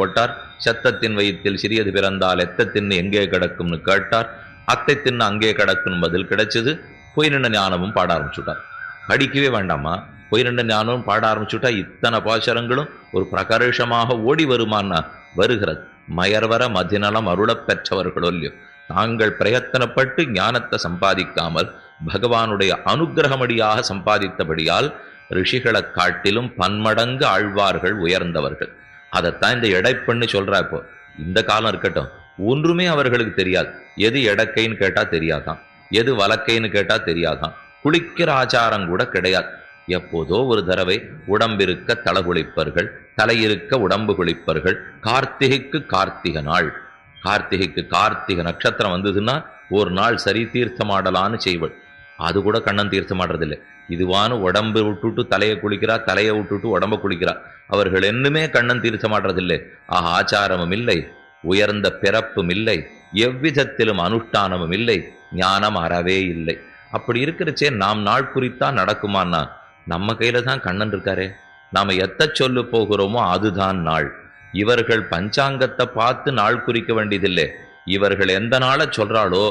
போட்டார். சத்தத்தின் வயிற்றில் சிறியது பிறந்தால் எத்த தின்னு எங்கே கிடக்கும்னு கேட்டார். அத்தை தின்னு அங்கே கிடக்கும் பதில் கிடைச்சது. பொய் நின்ற ஞானமும் பாட ஆரம்பிச்சுட்டார். படிக்கவே வேண்டாமா, பொய் நின்ற ஞானமும் பாட ஆரம்பிச்சுட்டா இத்தனை பாசரங்களும் ஒரு பிரகர்ஷமாக ஓடி வருமானா வருகிறது. மயர்வர மதிநலம் அருளப் பெற்றவர்களோ இல்லையோ, தாங்கள் பிரயத்தனப்பட்டு ஞானத்தை சம்பாதிக்காமல் பகவானுடைய அனுகிரகமடியாக சம்பாதித்தபடியால் ரிஷிகளை காட்டிலும் பன்மடங்கு ஆழ்வார்கள் உயர்ந்தவர்கள். அதைத்தான் இந்த எடைப்பண்ணு சொல்றா. இப்போ இந்த காலம் இருக்கட்டும், ஒன்றுமே அவர்களுக்கு தெரியாது. எது எடக்கைன்னு கேட்டா தெரியாதான், எது வலக்கைன்னு கேட்டா தெரியாதான், குளிக்கிற ஆச்சாரம் கூட கிடையாது. எப்போதோ ஒரு தடவை உடம்பிருக்க தலை குளிப்பர்கள், தலையிருக்க உடம்பு குளிப்பர்கள். கார்த்திகைக்கு கார்த்திகை நாள், கார்த்திகைக்கு கார்த்திகை நட்சத்திரம் வந்ததுன்னா ஒரு நாள் சரி தீர்த்தமாடலான்னு செய்வள். அது கூட கண்ணன் தீர்த்தமாடுறதில்லை. இதுவான உடம்பு விட்டுட்டு தலையை குளிக்கிறா, தலையை விட்டுட்டு உடம்ப குளிக்கிறா. அவர்கள் என்னுமே கண்ணன் தீர்த்தமாடுறதில்லை. ஆச்சாரமும் இல்லை, உயர்ந்த பிறப்பும் இல்லை, எவ்விதத்திலும் அனுஷ்டானமும் இல்லை, ஞானம் அறவே இல்லை. அப்படி இருக்கிறச்சே நாம் நாள் குறித்தா நடக்குமான்னா நம்ம கையில தான் கண்ணன் இருக்காரே. நாம எத்த சொல்லு போகிறோமோ அதுதான் நாள். இவர்கள் பஞ்சாங்கத்தை பார்த்து நாள் குறிக்க வேண்டியதில்லை. இவர்கள் எந்த நாளை சொல்றாளோ